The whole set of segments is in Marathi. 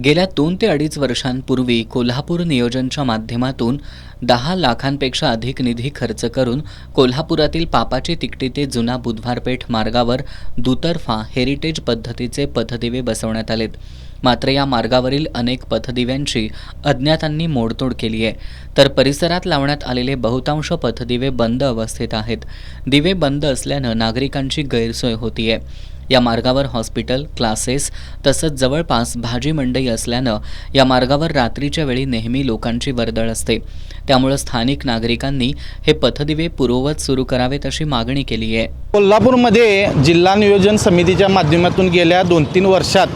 गेल्या 2 ते अडीच वर्षांपूर्वी कोल्हापूर नियोजनच्या माध्यमातून 10 लाखांपेक्षा अधिक निधी खर्च करून कोल्हापुरातील पापाची तिकटी ते जुना बुधवारपेठ मार्गावर दुतर्फा हेरिटेज पद्धतीचे पथदिवे बसवण्यात आलेत। मात्र या मार्गावरील अनेक पथदिव्यांची अज्ञातांनी मोडतोड केली आहे, तर परिसरात लावण्यात आलेले बहुतांश पथदिवे बंद अवस्थेत आहेत। दिवे बंद असल्यानं नागरिकांची गैरसोय होतीये। या मार्गावर हॉस्पिटल, क्लासेस तसंच जवळपास भाजी मंडई असल्यानं या मार्गावर रात्रीच्या वेळी नेहमी लोकांची वर्दळ असते। त्यामुळे स्थानिक नागरिकांनी हे पथदिवे पूर्ववत सुरू करावेत अशी मागणी केली आहे। कोल्हापूरमध्ये जिल्हा नियोजन समितीच्या माध्यमातून गेल्या 2-3 वर्षात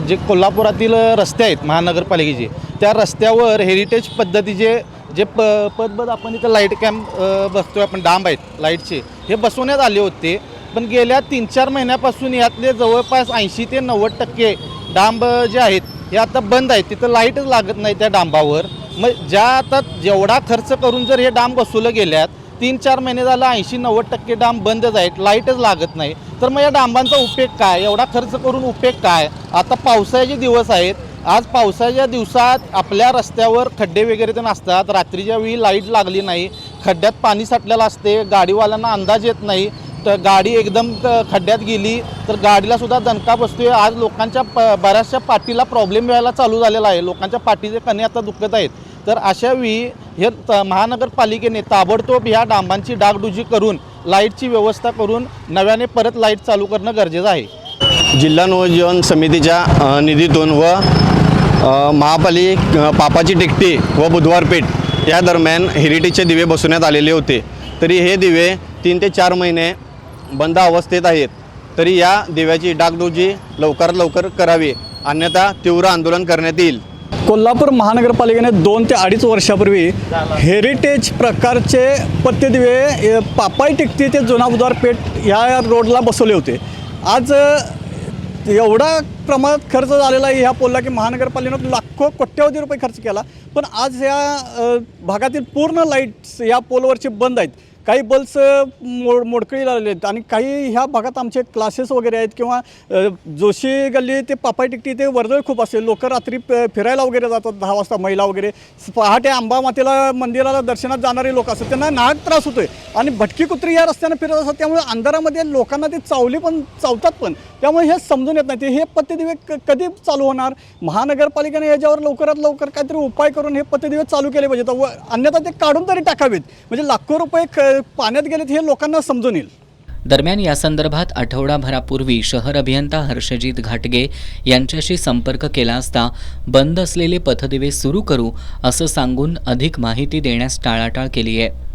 जे कोल्हापुरातील रस्ते आहेत महानगरपालिकेचे, त्या रस्त्यावर हेरिटेज पद्धतीचे जे पदबद आपण इथं लाईट कॅम्प बसतोय, आपण डांब आहेत लाईटचे, हे बसवण्यात आले होते। पण गेल्या 3-4 महिन्यापासून यातले जवळपास 80 ते 90% डांब जे आहेत हे आता बंद आहेत। तिथं लाईटच लागत नाही त्या डांबावर। मग ज्या आता जेवढा खर्च करून जर हे डांब बसवलं गेल्यात, 3-4 महिने झालं 80-90% डांब बंदच आहेत, लाईटच लागत नाही। तर मग या डांबांचा उपयोग काय? एवढा खर्च करून उपयोग काय? आता पावसाळ्याचे दिवस आहेत, आज पावसाच्या दिवसात आपल्या रस्त्यावर खड्डे वगैरे तर नसतात, रात्रीच्या वेळी लाईट लागली नाही, खड्ड्यात पाणी साठलेलं असते, गाडीवाल्यांना अंदाज येत नाही, तर गाडी एकदम खड्ड्यात गेली तर गाडीला सुद्धा दणका बसतोय। आज लोकांच्या बऱ्याचशा पाठीला प्रॉब्लेम व्हायला चालू झालेला आहे, लोकांच्या पाठीचे कणे आता दुखत आहेत। तर अशा वेळी हे महानगरपालिकेने ताबडतोब ह्या डांबांची डागडुजी करून लाईटची व्यवस्था करून नव्याने परत लाईट चालू करणं गरजेचं आहे। जिल्हा नियोजन समितीच्या निधीतून व पापाची टिकटी व बुधवारपेठ या दरम्यान हेरिटेजचे दिवे बसवण्यात आलेले होते। तरी हे दिवे 3 ते 4 महिने बंद अवस्थेत आहेत। तरी या दिव्याची डागडुजी लवकरात लवकर करावी, अन्यथा तीव्र आंदोलन करण्यात येईल। कोल्हापूर महानगरपालिकेने 2 ते अडीच वर्षापूर्वी हेरिटेज प्रकारचे पथदिवे पापाई टिकटी ते जुना बुधवारपेठ या रोडला बसवले होते। आज एवढा प्रमाणात खर्च झालेला आहे ह्या पोलला की महानगरपालिकेने लाखो कोट्यवधी रुपये खर्च केला, पण आज या भागातील पूर्ण लाईट्स या पोलवरचे बंद आहेत। काही बल्ब्स मोडकळी लागले आहेत आणि काही ह्या भागात आमचे क्लासेस वगैरे आहेत किंवा जोशी गल्ली ते पापाई टिकटी ते वर्दळ खूप असेल, लोक रात्री फिरायला वगैरे जातात 10 वाजता, महिला वगैरे पहाटे अंबामातेला मंदिराला दर्शनात जाणारे लोक असतात, त्यांना नाहक त्रास होतोय आणि भटकी कुत्री या रस्त्याने फिरत असतात। त्यामुळे अंधारामध्ये लोकांना ते चावतात पण, त्यामुळे हे समजून येत नाही हे पथदिवे कधी चालू होणार। महानगरपालिकेने याच्यावर लवकरात लवकर काहीतरी उपाय करून हे पथदिवे चालू केले पाहिजेत व अन्यथा ते काढून तरी टाकावेत, म्हणजे लाखो रुपये पाण्यात गेलेत हे लोकांना समजून येईल। दरम्यान या संदर्भात आठवडाभरापूर्वी शहर अभियंता हर्षजित घाटगे यांच्याशी संपर्क केला असता बंद असलेले पथदिवे सुरू करू असं सांगून अधिक माहिती देण्यास टाळाटाळ केली आहे।